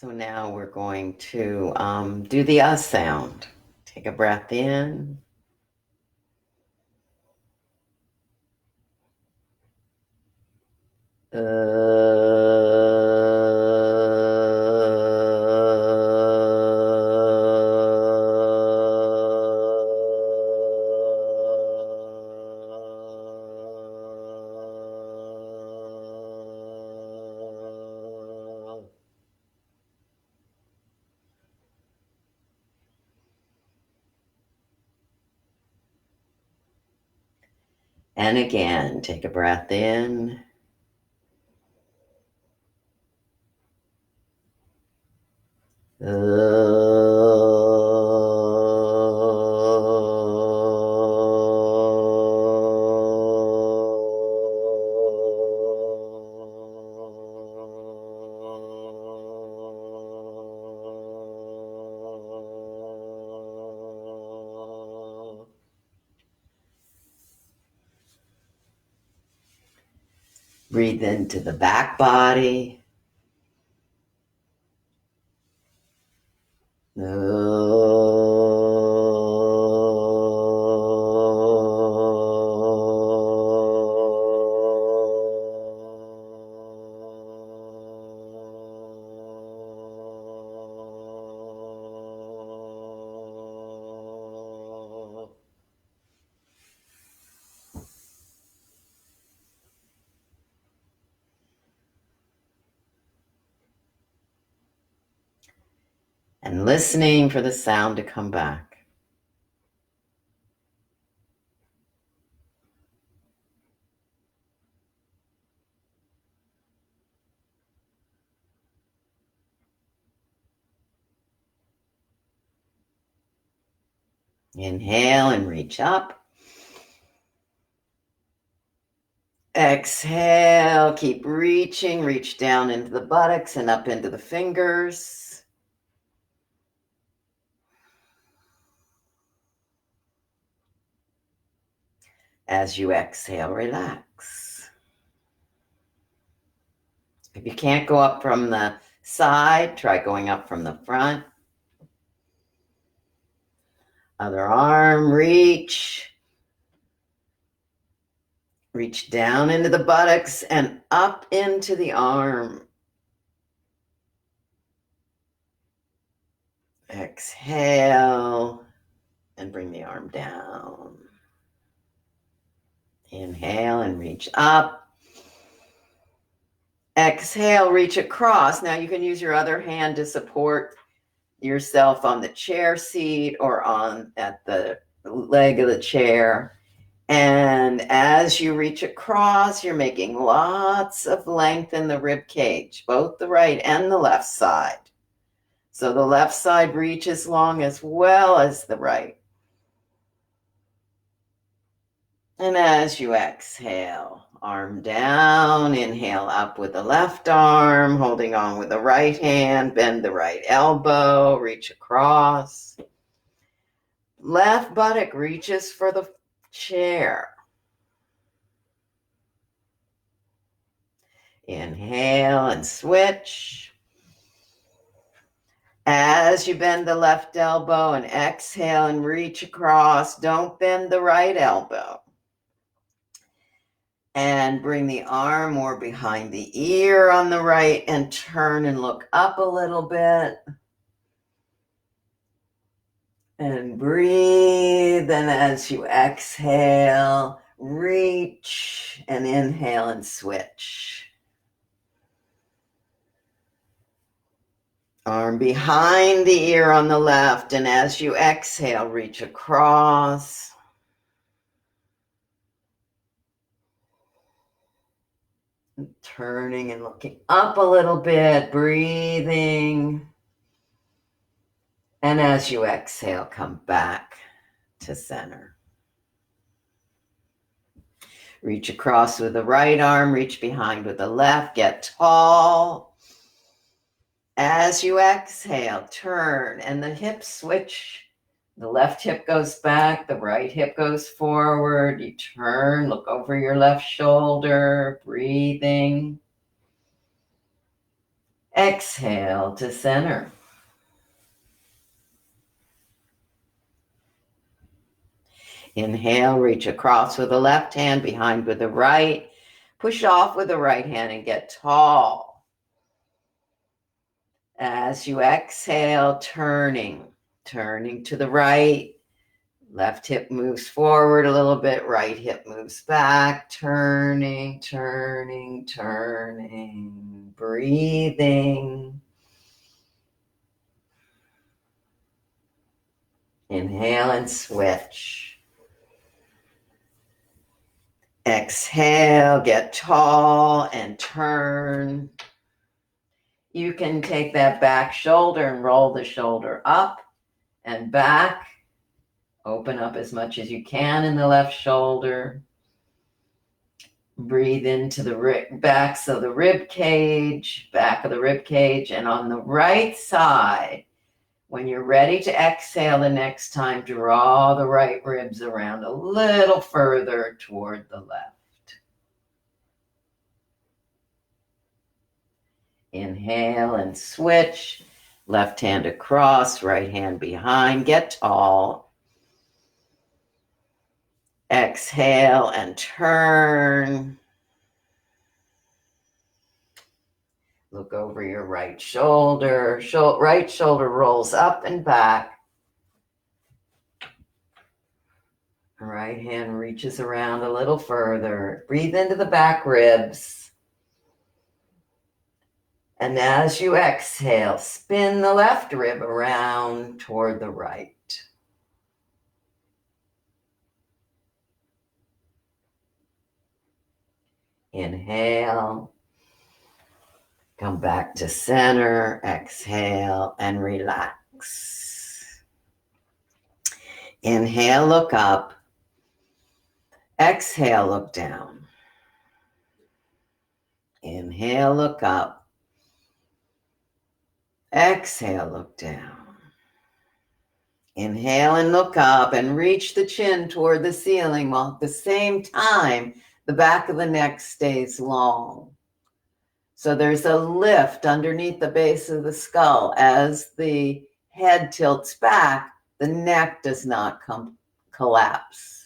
So now we're going to do the sound. Take a breath in. And again, take a breath in. Breathe into the back body. And listening for the sound to come back. Inhale and reach up. Exhale, keep reaching, reach down into the buttocks and up into the fingers. As you exhale, relax. If you can't go up from the side, try going up from the front. Other arm, reach. Reach down into the buttocks and up into the arm. Exhale and bring the arm down. Inhale and reach up. Exhale, reach across. Now you can use your other hand to support yourself on the chair seat or at the leg of the chair. And as you reach across, you're making lots of length in the rib cage, both the right and the left side. So the left side reaches long as well as the right. And as you exhale, arm down, inhale up with the left arm, holding on with the right hand, bend the right elbow, reach across. Left buttock reaches for the chair. Inhale and switch. As you bend the left elbow and exhale and reach across, don't bend the right elbow. And bring the arm more behind the ear on the right and turn and look up a little bit. And breathe. And as you exhale, reach and inhale and switch. Arm behind the ear on the left. And as you exhale, reach across. Turning and looking up a little bit, breathing. And as you exhale, come back to center. Reach across with the right arm, reach behind with the left, get tall. As you exhale, turn and the hips switch. The left hip goes back, the right hip goes forward. You turn, look over your left shoulder, breathing. Exhale to center. Inhale, reach across with the left hand, behind with the right. Push off with the right hand and get tall. As you exhale, turning to the right. Left hip moves forward a little bit, right hip moves back, turning, breathing. Inhale and switch. Exhale, get tall and turn. You can take that back shoulder and roll the shoulder up and back. Open up as much as you can in the left shoulder. Breathe into the backs of the rib cage, back of the rib cage. And on the right side, when you're ready to exhale the next time, draw the right ribs around a little further toward the left. Inhale and switch. Left hand across, right hand behind. Get tall. Exhale and turn. Look over your right shoulder. Right shoulder rolls up and back. Right hand reaches around a little further. Breathe into the back ribs. And as you exhale, spin the left rib around toward the right. Inhale. Come back to center. Exhale and relax. Inhale, look up. Exhale, look down. Inhale, look up. Exhale, look down. Inhale and look up and reach the chin toward the ceiling while at the same time the back of the neck stays long. So there's a lift underneath the base of the skull. As the head tilts back, the neck does not collapse.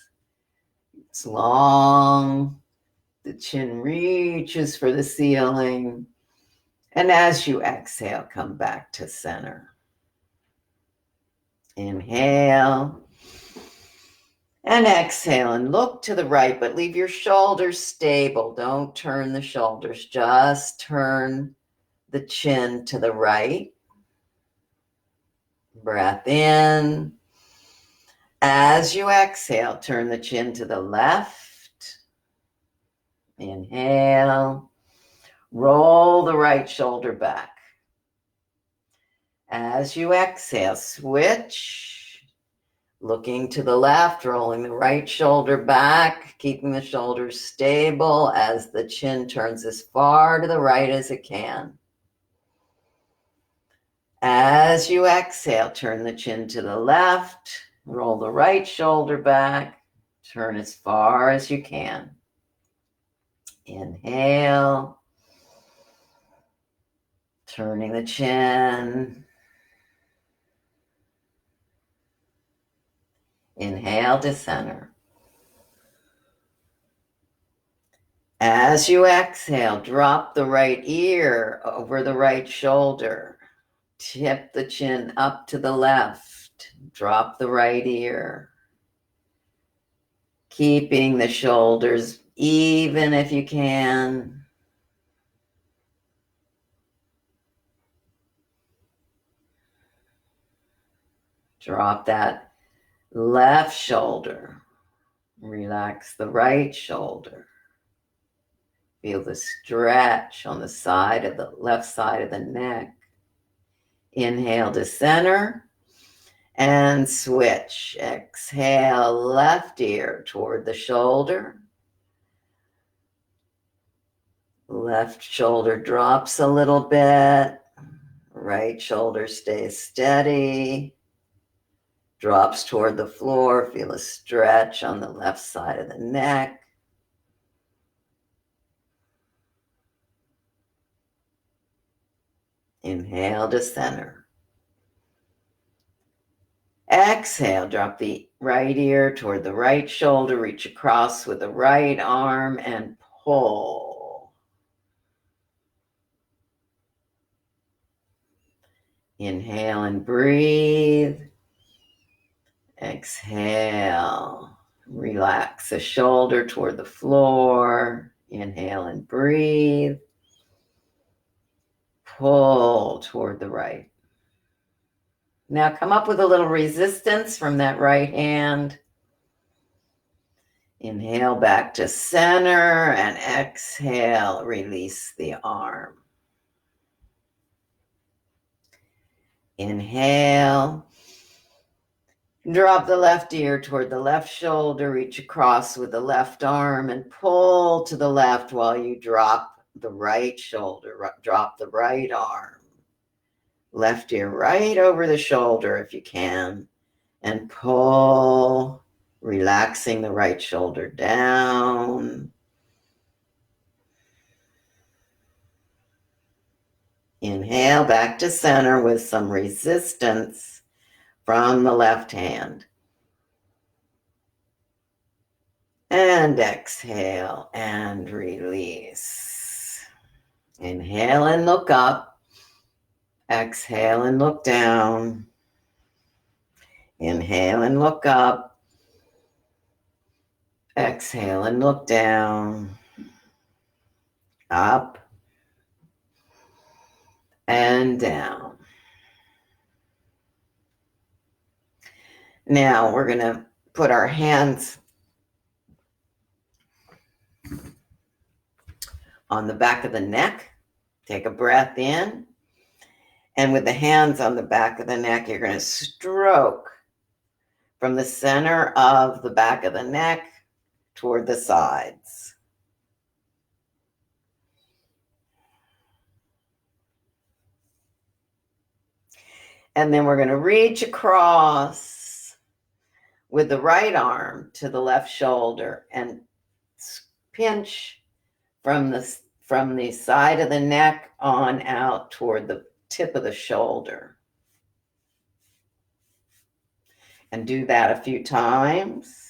It's long. The chin reaches for the ceiling. And as you exhale, come back to center. Inhale. And exhale and look to the right, but leave your shoulders stable. Don't turn the shoulders. Just turn the chin to the right. Breath in. As you exhale, turn the chin to the left. Inhale. Roll the right shoulder back. As you exhale, switch. Looking to the left, rolling the right shoulder back, keeping the shoulders stable as the chin turns as far to the right as it can. As you exhale, turn the chin to the left, roll the right shoulder back, turn as far as you can. Inhale, turning the chin. Inhale to center. As you exhale, drop the right ear over the right shoulder. Tip the chin up to the left. Drop the right ear. Keeping the shoulders even if you can. Drop that left shoulder. Relax the right shoulder. Feel the stretch on the side of the left side of the neck. Inhale to center and switch. Exhale, left ear toward the shoulder. Left shoulder drops a little bit. Right shoulder stays steady. Drops toward the floor. Feel a stretch on the left side of the neck. Inhale to center. Exhale, drop the right ear toward the right shoulder, reach across with the right arm and pull. Inhale and breathe. Exhale. Relax the shoulder toward the floor. Inhale and breathe. Pull toward the right. Now come up with a little resistance from that right hand. Inhale back to center and exhale, release the arm. Inhale. Drop the left ear toward the left shoulder, reach across with the left arm and pull to the left while you drop the right shoulder, drop the right arm. Left ear right over the shoulder if you can, and pull, relaxing the right shoulder down. Inhale back to center with some resistance from the left hand. And exhale and release. Inhale and look up. Exhale and look down. Inhale and look up. Exhale and look down. Up and down. Now we're going to put our hands on the back of the neck. Take a breath in. And with the hands on the back of the neck, you're going to stroke from the center of the back of the neck toward the sides. And then we're going to reach across with the right arm to the left shoulder and pinch from the side of the neck on out toward the tip of the shoulder. And do that a few times.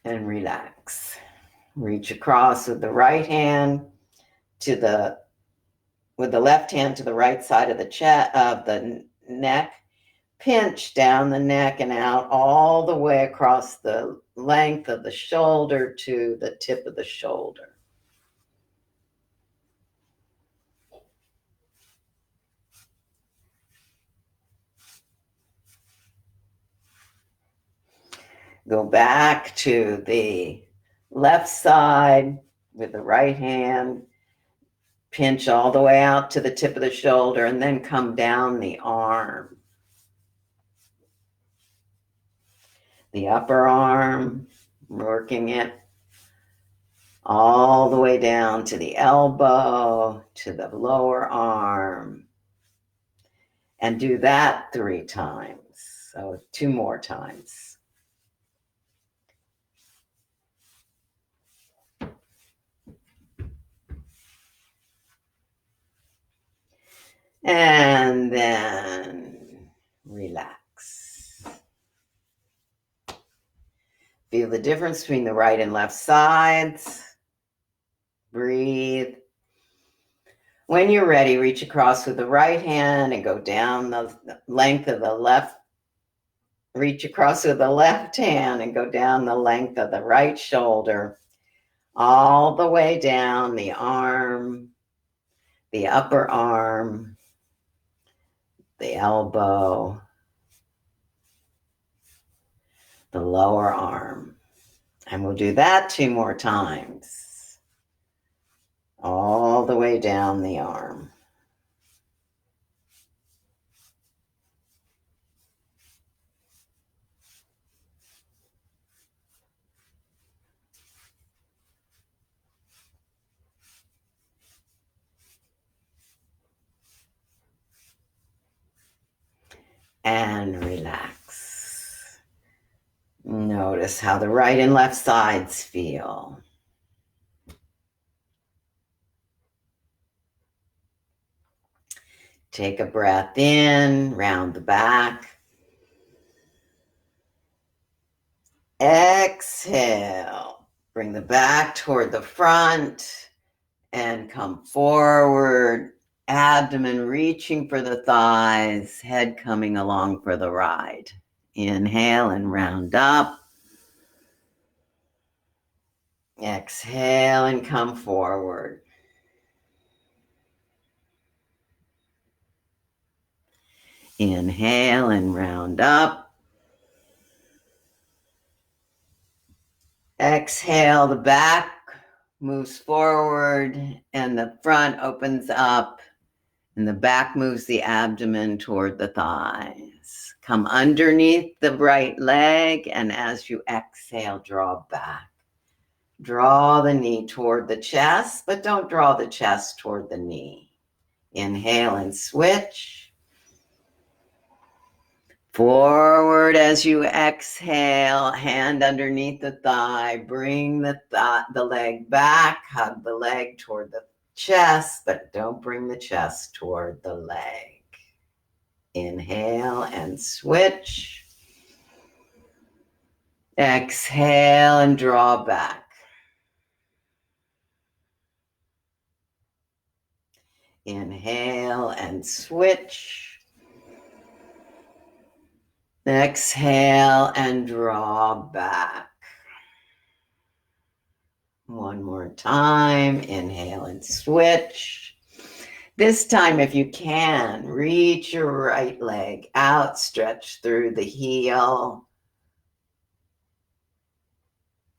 And relax. Reach across with the right hand with the left hand to the right side of the chest of the neck. Pinch down the neck and out all the way across the length of the shoulder to the tip of the shoulder. Go back to the left side with the right hand. Pinch all the way out to the tip of the shoulder and then come down the arm. The upper arm, working it all the way down to the elbow, to the lower arm. And do that 3 times. So 2 more times. And then relax. Feel the difference between the right and left sides. Breathe. When you're ready, reach across with the right hand and go down the length of the left. Reach across with the left hand and go down the length of the right shoulder, all the way down the arm, the upper arm, the elbow, the lower arm. And we'll do that 2 more times. All the way down the arm. And relax. Notice how the right and left sides feel. Take a breath in, round the back. Exhale. Bring the back toward the front and come forward. Abdomen reaching for the thighs, head coming along for the ride. Inhale and round up. Exhale and come forward. Inhale and round up. Exhale, the back moves forward and the front opens up and the back moves the abdomen toward the thighs. Come underneath the right leg, and as you exhale, draw back. Draw the knee toward the chest, but don't draw the chest toward the knee. Inhale and switch. Forward as you exhale, hand underneath the thigh. Bring the leg back, hug the leg toward the chest, but don't bring the chest toward the leg. Inhale and switch. Exhale and draw back. Inhale and switch. Exhale and draw back. One more time. Inhale and switch. This time, if you can, reach your right leg out, stretch through the heel,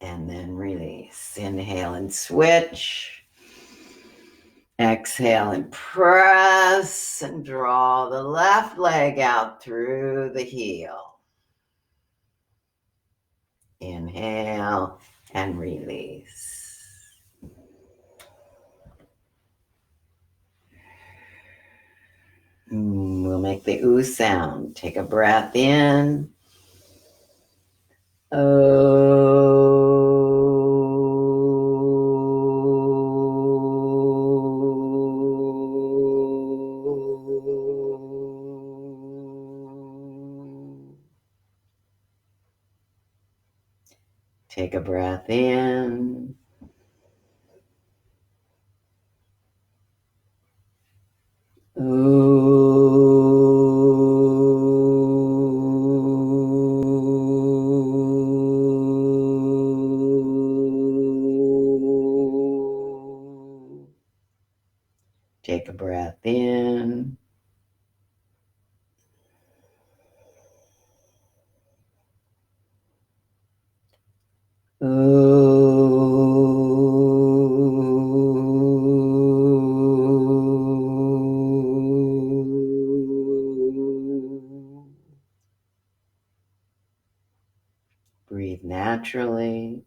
and then release. Inhale and switch. Exhale and press and draw the left leg out through the heel. Inhale and release. We'll make the ooh sound. Take a breath in. Take a breath in. Take a breath in. Breathe naturally.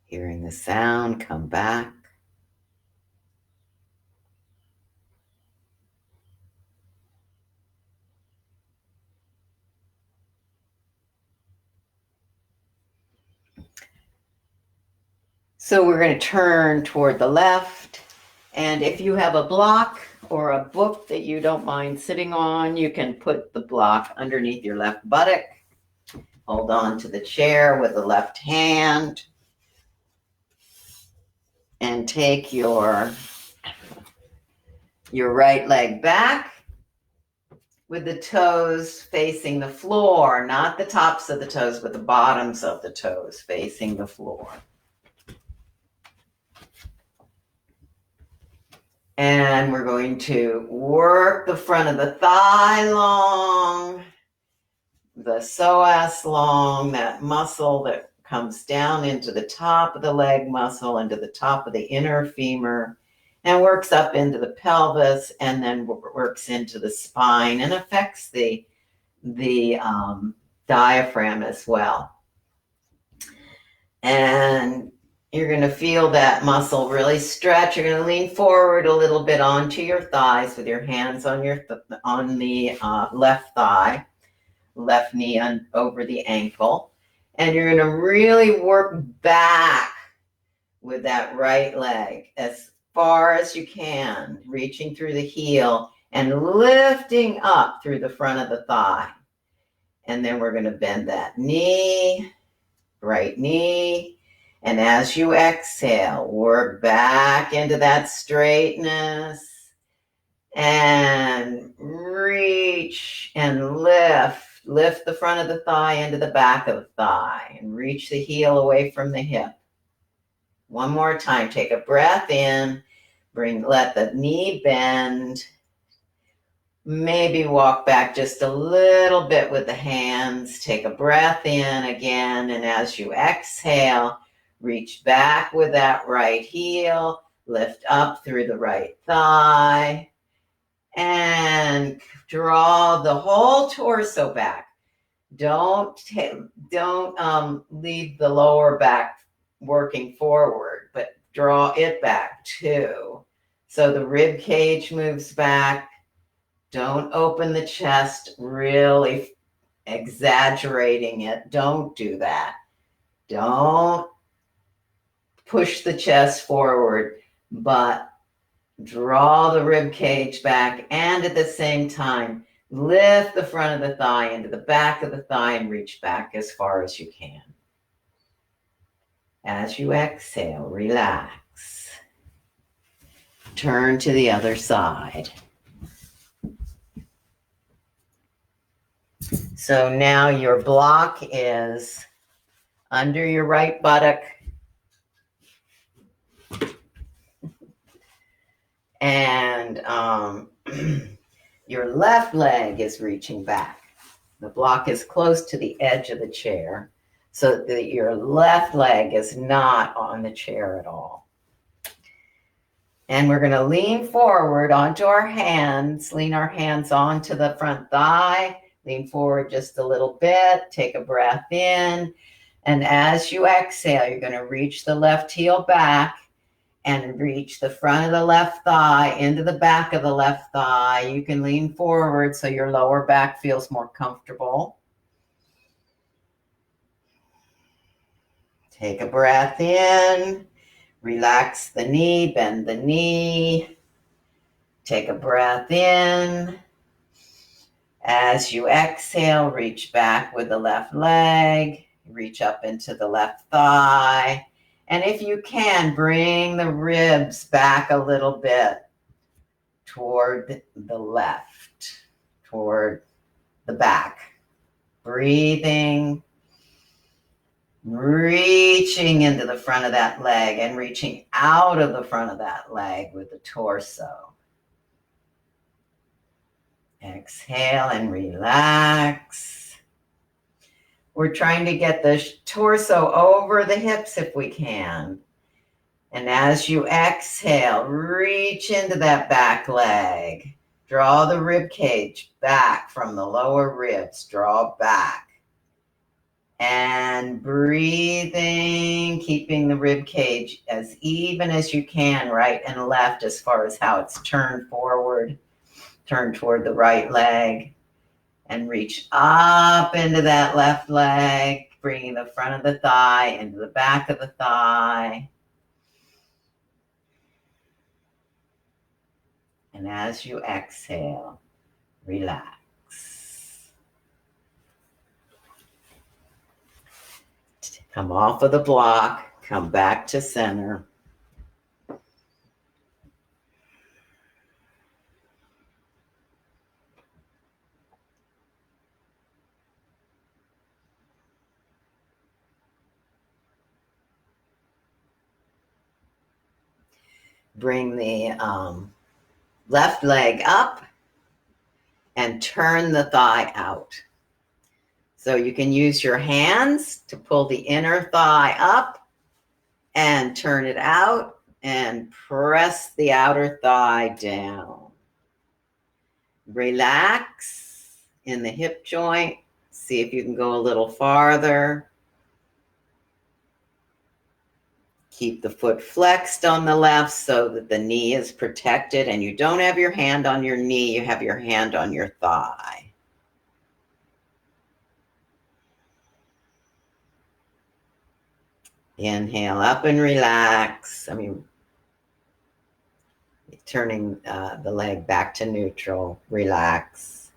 Hearing the sound, come back. So we're going to turn toward the left. And if you have a block or a book that you don't mind sitting on, you can put the block underneath your left buttock. Hold on to the chair with the left hand. And take your right leg back with the toes facing the floor, not the tops of the toes, but the bottoms of the toes facing the floor. And we're going to work the front of the thigh long, the psoas long, that muscle that comes down into the top of the leg muscle, into the top of the inner femur, and works up into the pelvis, and then works into the spine and affects the diaphragm as well. And you're going to feel that muscle really stretch. You're going to lean forward a little bit onto your thighs with your hands on the left thigh, left knee over the ankle. And you're going to really work back with that right leg as far as you can, reaching through the heel and lifting up through the front of the thigh. And then we're going to bend that knee, right knee. And as you exhale, work back into that straightness and reach and lift. Lift the front of the thigh into the back of the thigh and reach the heel away from the hip. One more time, take a breath in, let the knee bend. Maybe walk back just a little bit with the hands. Take a breath in again, and as you exhale, reach back with that right heel, lift up through the right thigh, and draw the whole torso back. Don't leave the lower back working forward, but draw it back too. So the rib cage moves back. Don't open the chest, really exaggerating it. Don't do that. Don't push the chest forward, but draw the rib cage back, and at the same time, lift the front of the thigh into the back of the thigh and reach back as far as you can. As you exhale, relax. Turn to the other side. So now your block is under your right buttock, and your left leg is reaching back. The block is close to the edge of the chair, so that your left leg is not on the chair at all. And we're going to lean forward onto our hands, lean our hands onto the front thigh, lean forward just a little bit, take a breath in. And as you exhale, you're going to reach the left heel back and reach the front of the left thigh into the back of the left thigh. You can lean forward so your lower back feels more comfortable. Take a breath in, relax the knee, bend the knee. Take a breath in. As you exhale, reach back with the left leg, reach up into the left thigh. And if you can, bring the ribs back a little bit toward the left, toward the back. Breathing, reaching into the front of that leg and reaching out of the front of that leg with the torso. Exhale and relax. We're trying to get the torso over the hips if we can. And as you exhale, reach into that back leg. Draw the rib cage back from the lower ribs. Draw back. And breathing, keeping the rib cage as even as you can, right and left, as far as how it's turned forward. Turn toward the right leg and reach up into that left leg, bringing the front of the thigh into the back of the thigh. And as you exhale, relax. Come off of the block, come back to center. Bring the left leg up and turn the thigh out. So you can use your hands to pull the inner thigh up and turn it out and press the outer thigh down. Relax in the hip joint. See if you can go a little farther. Keep the foot flexed on the left so that the knee is protected and you don't have your hand on your knee, you have your hand on your thigh. Inhale up and relax. Turning the leg back to neutral. Relax.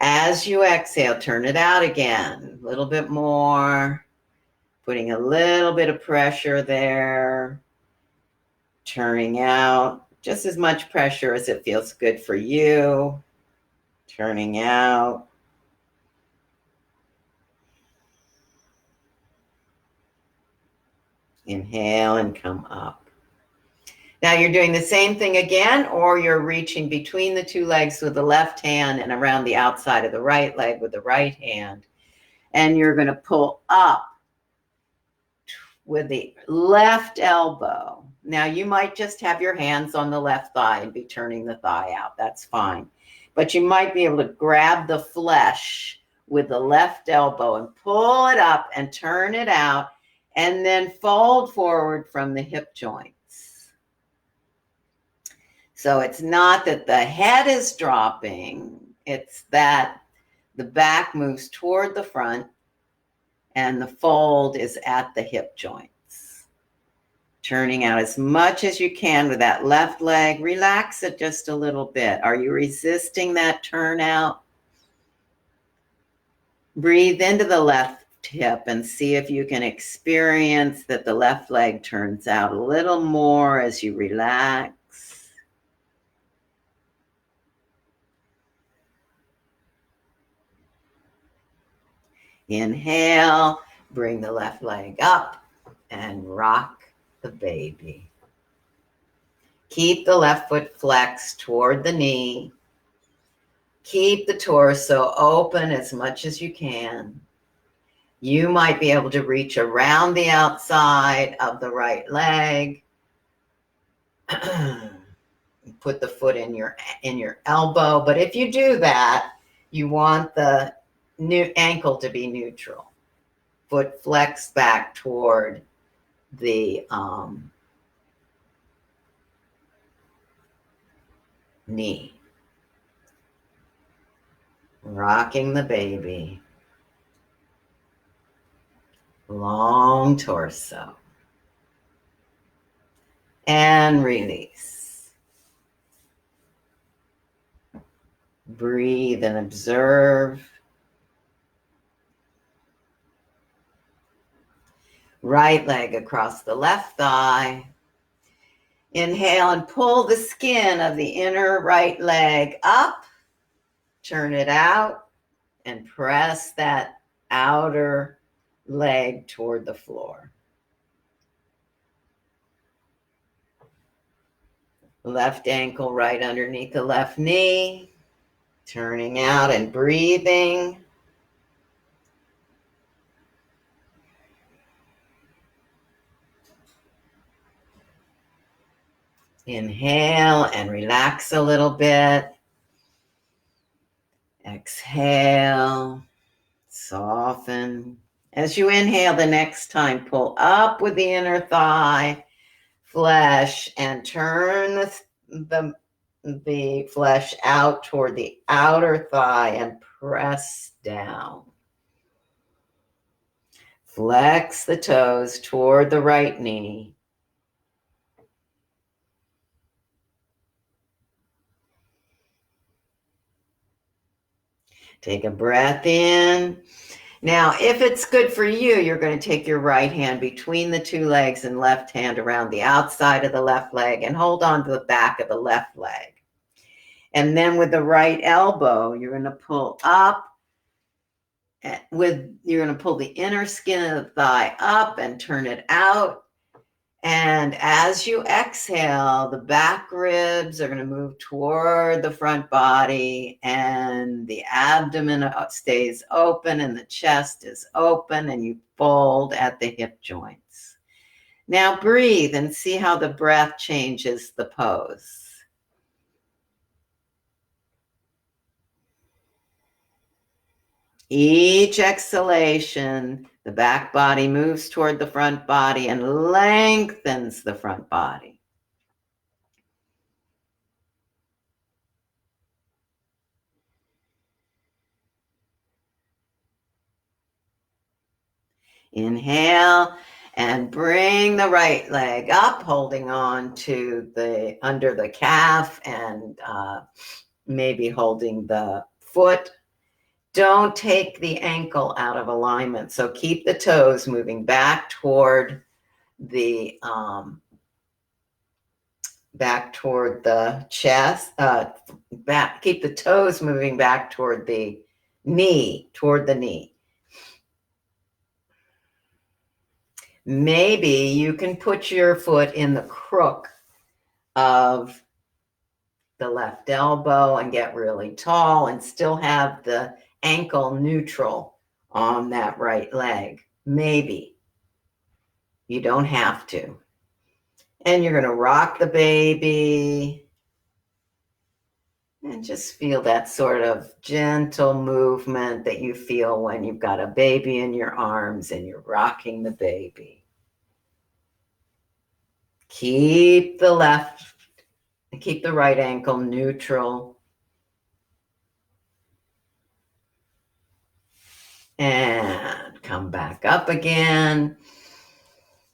As you exhale, turn it out again. A little bit more. Putting a little bit of pressure there. Turning out. Just as much pressure as it feels good for you. Turning out. Inhale and come up. Now you're doing the same thing again, or you're reaching between the two legs with the left hand and around the outside of the right leg with the right hand. And you're going to pull up with the left elbow. Now you might just have your hands on the left thigh and be turning the thigh out. That's fine. But you might be able to grab the flesh with the left elbow and pull it up and turn it out and then fold forward from the hip joints. So it's not that the head is dropping, it's that the back moves toward the front and the fold is at the hip joints. Turning out as much as you can with that left leg. Relax it just a little bit. Are you resisting that turn out? Breathe into the left hip and see if you can experience that the left leg turns out a little more as you relax. Inhale, bring the left leg up and rock the baby. Keep the left foot flexed toward the knee. Keep the torso open as much as you can. You might be able to reach around the outside of the right leg. Put the foot in your elbow. But if you do that, you want the ankle to be neutral. Foot flexed back toward the knee. Rocking the baby. Long torso. And release. Breathe and observe. Right leg across the left thigh. Inhale and pull the skin of the inner right leg up. Turn it out and press that outer leg toward the floor. Left ankle right underneath the left knee. Turning out and breathing. Inhale and relax a little bit. Exhale, soften. As you inhale the next time, pull up with the inner thigh flesh and turn the flesh out toward the outer thigh and press down. Flex the toes toward the right knee. Take a breath in. Now, if it's good for you, you're going to take your right hand between the two legs and left hand around the outside of the left leg and hold on to the back of the left leg. And then with the right elbow, you're going to pull up. You're going to pull the inner skin of the thigh up and turn it out. And as you exhale, the back ribs are going to move toward the front body, and the abdomen stays open and the chest is open, and you fold at the hip joints. Now breathe and see how the breath changes the pose. Each exhalation, the back body moves toward the front body and lengthens the front body. Inhale and bring the right leg up, holding on to the under the calf and maybe holding the foot. Don't take the ankle out of alignment. So keep the toes moving back toward the chest. Keep the toes moving back toward the knee, Maybe you can put your foot in the crook of the left elbow and get really tall and still have the ankle neutral on that right leg. Maybe. You don't have to. And you're going to rock the baby and just feel that sort of gentle movement that you feel when you've got a baby in your arms and you're rocking the baby. Keep the right ankle neutral. And come back up again.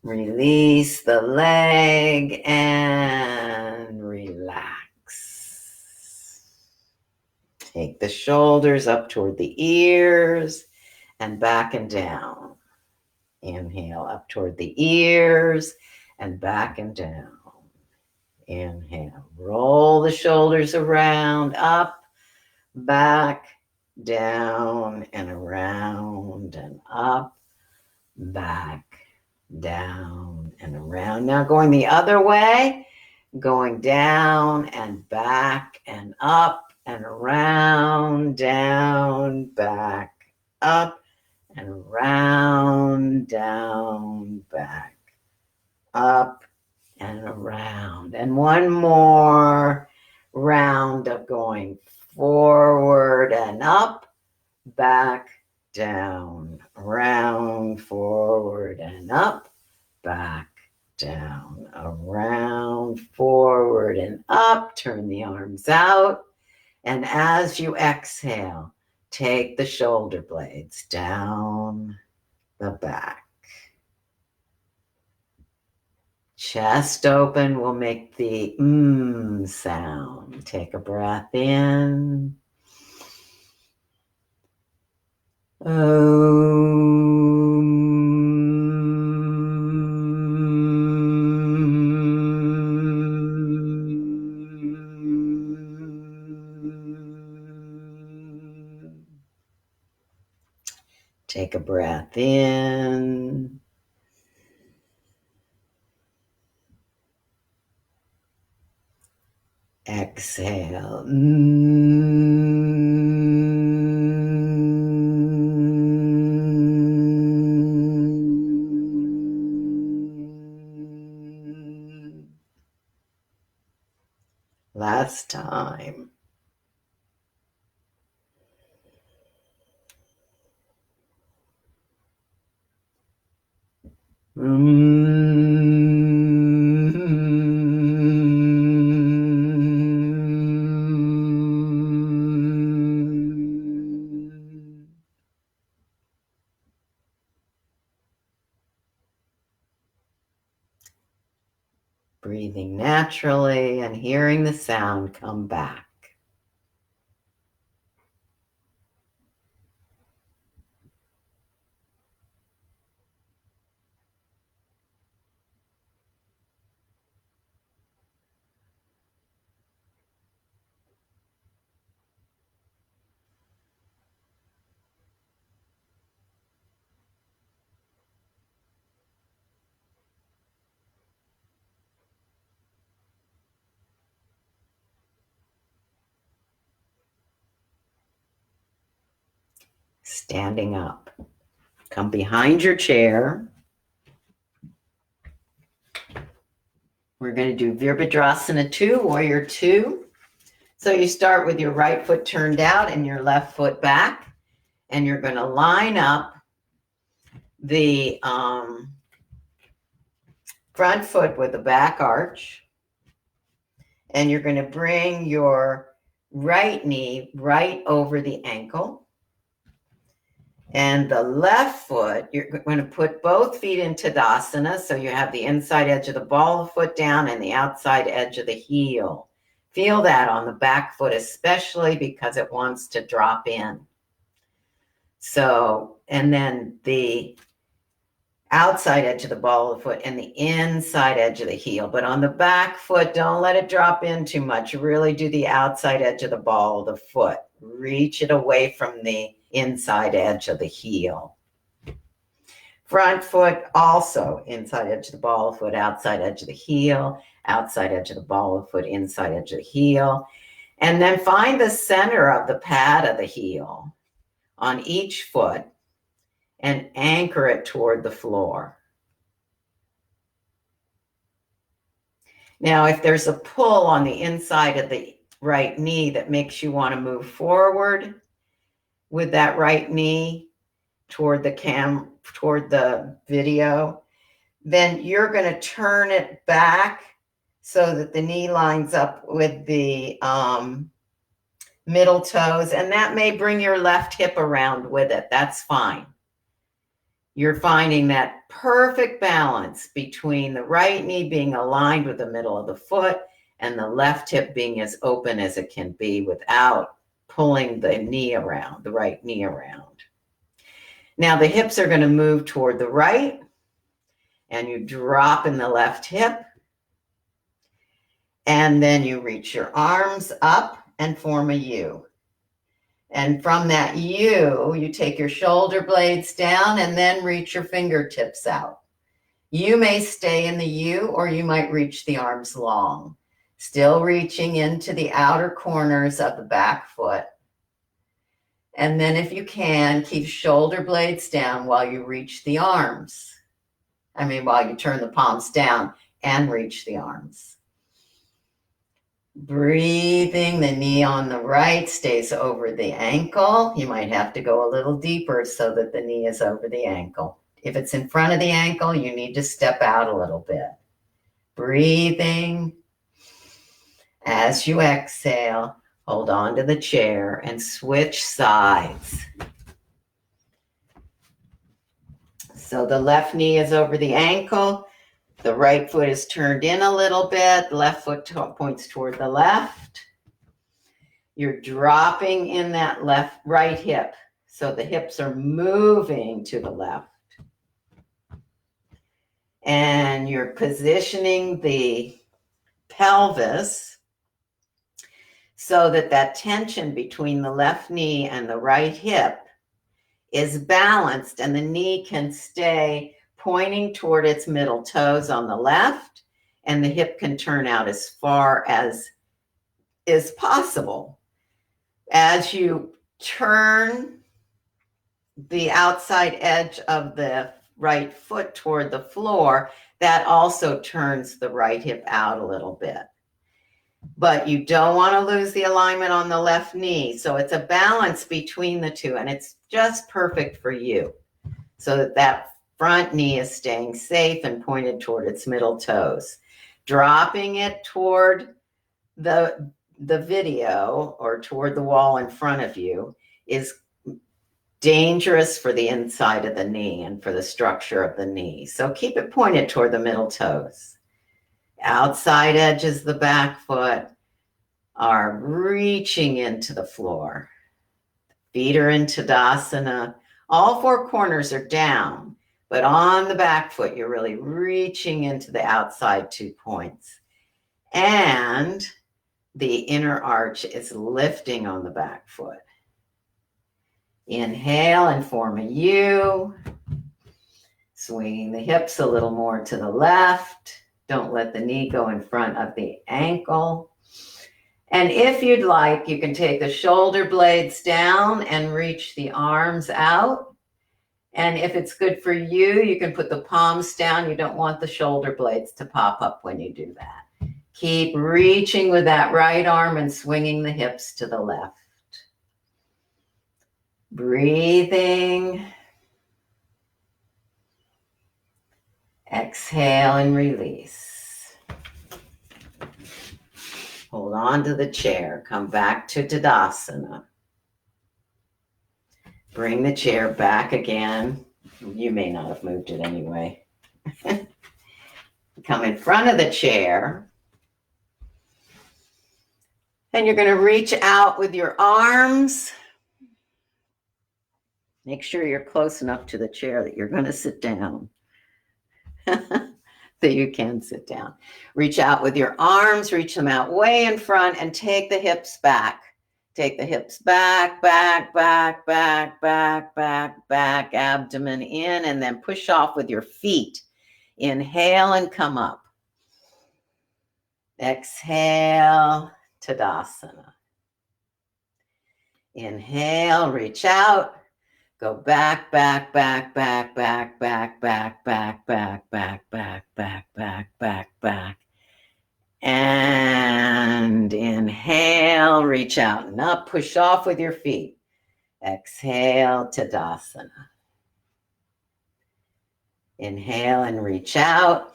Release the leg and relax. Take the shoulders up toward the ears and back and down. Inhale up toward the ears and back and down. Inhale. Roll the shoulders around, up, back, down, and around, and up, back, down, and around. Now going the other way, going down and back and up and around, down, back, up, and around, down, back, up, and around. And one more round of going forward and up, back, down, around, forward and up, back, down, around, forward and up. Turn the arms out. And as you exhale, take the shoulder blades down the back. Chest open will make the sound. Take a breath in. Take a breath in. Exhale. Last time. Breathing naturally and hearing the sound come back. standing up. Come behind your chair. We're going to do Virabhadrasana 2, Warrior 2. So you start with your right foot turned out and your left foot back, and you're going to line up the front foot with the back arch, and you're going to bring your right knee right over the ankle. And the left foot, you're going to put both feet in Tadasana, so you have the inside edge of the ball of the foot down and the outside edge of the heel. Feel that on the back foot, especially because it wants to drop in. So, and then the outside edge of the ball of the foot and the inside edge of the heel. But on the back foot, don't let it drop in too much. Really do the outside edge of the ball of the foot. Reach it away from the inside edge of the heel. Front foot also inside edge of the ball of the foot, outside edge of the heel, outside edge of the ball of the foot, inside edge of the heel. And then find the center of the pad of the heel on each foot and anchor it toward the floor. Now, if there's a pull on the inside of the right knee that makes you want to move forward with that right knee toward the video, then you're going to turn it back so that the knee lines up with the middle toes, and that may bring your left hip around with it. That's fine. You're finding that perfect balance between the right knee being aligned with the middle of the foot and the left hip being as open as it can be without pulling the knee around, the right knee around. Now the hips are going to move toward the right, and you drop in the left hip, and then you reach your arms up and form a U. And from that U, you take your shoulder blades down and then reach your fingertips out. You may stay in the U, or you might reach the arms long, still reaching into the outer corners of the back foot. And then if you can, keep shoulder blades down while you reach the arms. While you turn the palms down and reach the arms. Breathing, the knee on the right stays over the ankle. You might have to go a little deeper so that the knee is over the ankle. If it's in front of the ankle, you need to step out a little bit. Breathing. As you exhale, hold on to the chair and switch sides. So the left knee is over the ankle. The right foot is turned in a little bit. The left foot points toward the left. You're dropping in that right hip. So the hips are moving to the left. And you're positioning the pelvis so that that tension between the left knee and the right hip is balanced, and the knee can stay pointing toward its middle toes on the left, and the hip can turn out as far as is possible. As you turn the outside edge of the right foot toward the floor, that also turns the right hip out a little bit. But you don't want to lose the alignment on the left knee. So it's a balance between the two, and it's just perfect for you so that that front knee is staying safe and pointed toward its middle toes. Dropping it toward the video or toward the wall in front of you is dangerous for the inside of the knee and for the structure of the knee. So keep it pointed toward the middle toes. Outside edges of the back foot are reaching into the floor. Feet are in Tadasana. All four corners are down, but on the back foot, you're really reaching into the outside 2 points. And the inner arch is lifting on the back foot. Inhale and form a U. Swinging the hips a little more to the left. Don't let the knee go in front of the ankle. And if you'd like, you can take the shoulder blades down and reach the arms out. And if it's good for you, you can put the palms down. You don't want the shoulder blades to pop up when you do that. Keep reaching with that right arm and swinging the hips to the left. Breathing. Exhale and release. Hold on to the chair. Come back to Tadasana. Bring the chair back again. You may not have moved it anyway. Come in front of the chair. And you're going to reach out with your arms. Make sure you're close enough to the chair that you're going to sit down. That you can sit down. Reach out with your arms, reach them out way in front, and take the hips back. Take the hips back, back, back, back, back, back, back, abdomen in, and then push off with your feet. Inhale and come up. Exhale, Tadasana. Inhale, reach out. Go back, back, back, back, back, back, back, back, back, back, back, back, back, back, back. And inhale, reach out and up, push off with your feet. Exhale, Tadasana. Inhale and reach out.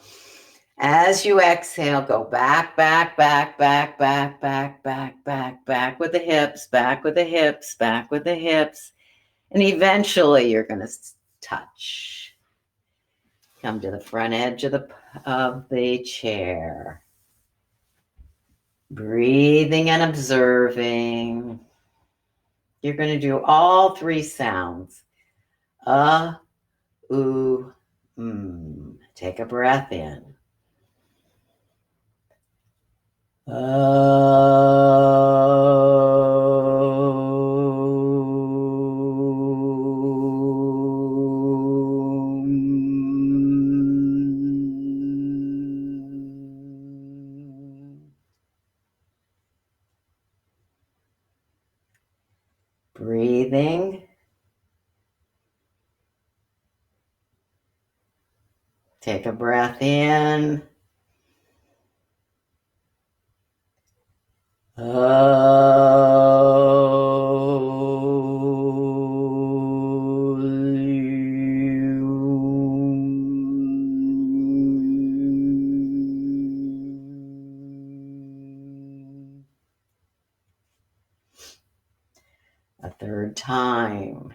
As you exhale, go back, back, back, back, back, back, back, back, back with the hips, back with the hips, back with the hips. And eventually you're going to touch. Come to the front edge of the chair. Breathing and observing. You're going to do all three sounds. Ooh, Take a breath in. Breathing. Take a breath in. A third time.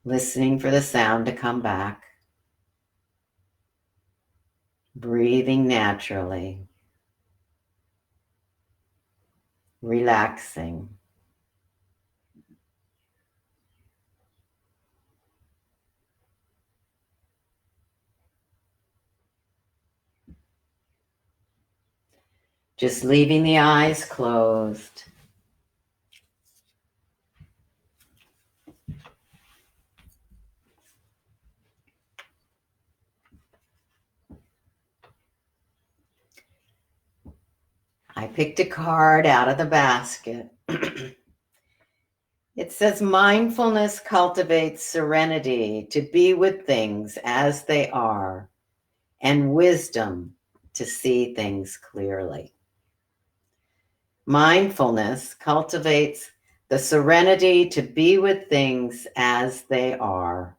Listening for the sound to come back. Breathing naturally. Relaxing. Just leaving the eyes closed. I picked a card out of the basket. It says, mindfulness cultivates serenity to be with things as they are, and wisdom to see things clearly. Mindfulness cultivates the serenity to be with things as they are,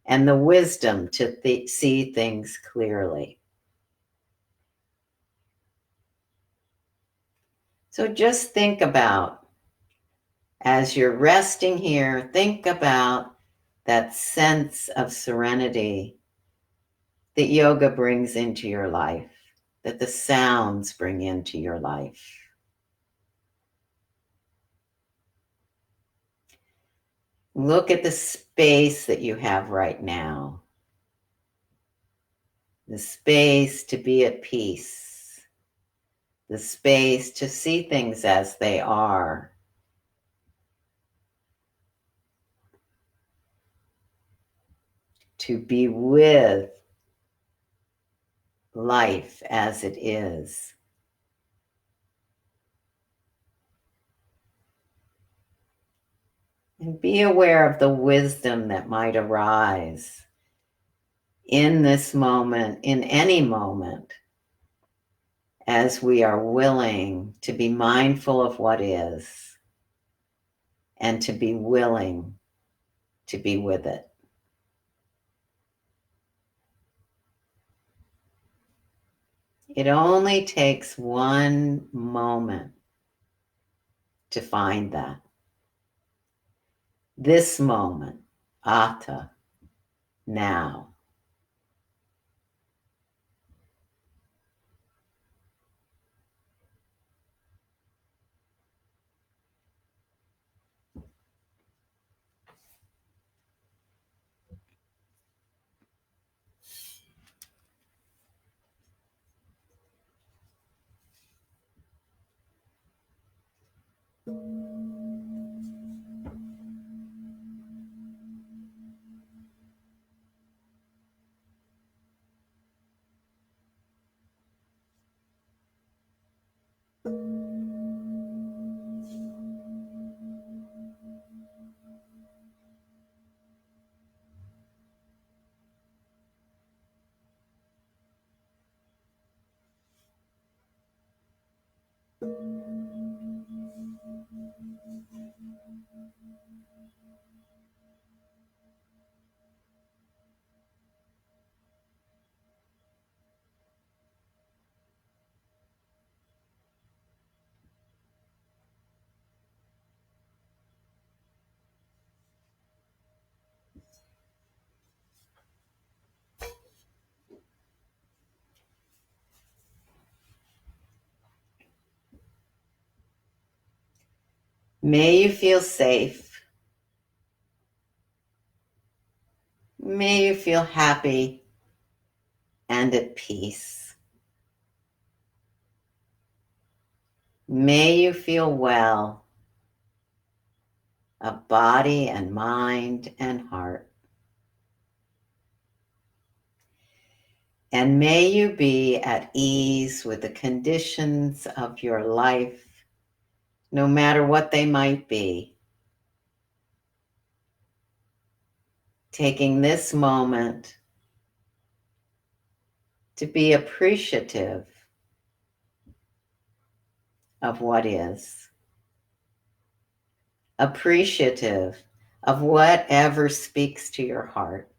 and the wisdom to see things clearly. So just think about, as you're resting here, think about that sense of serenity that yoga brings into your life, that the sounds bring into your life. Look at the space that you have right now. The space to be at peace. The space to see things as they are. To be with life as it is. And be aware of the wisdom that might arise in this moment, in any moment, as we are willing to be mindful of what is and to be willing to be with it. It only takes one moment to find that. This moment, Ata, now. May you feel safe. May you feel happy and at peace. May you feel well of body and mind and heart. And may you be at ease with the conditions of your life, no matter what they might be. Taking this moment to be appreciative of what is. Appreciative of whatever speaks to your heart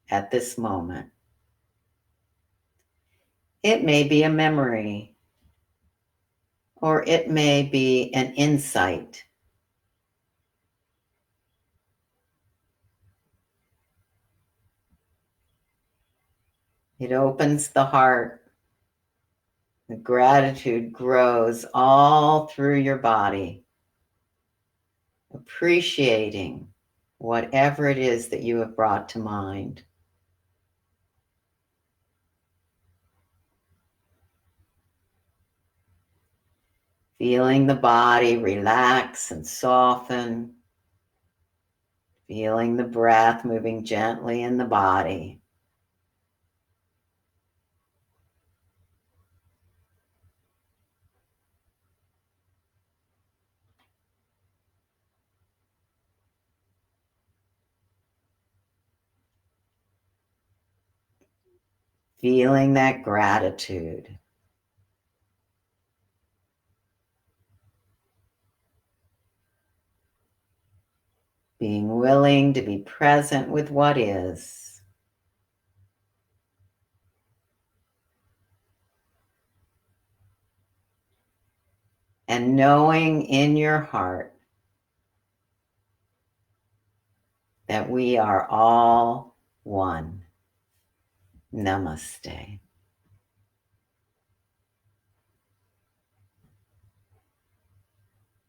at this moment. It may be a memory, or it may be an insight. It opens the heart. The gratitude grows all through your body, appreciating whatever it is that you have brought to mind. Feeling the body relax and soften. Feeling the breath moving gently in the body. Feeling that gratitude. Being willing to be present with what is. And knowing in your heart that we are all one. Namaste.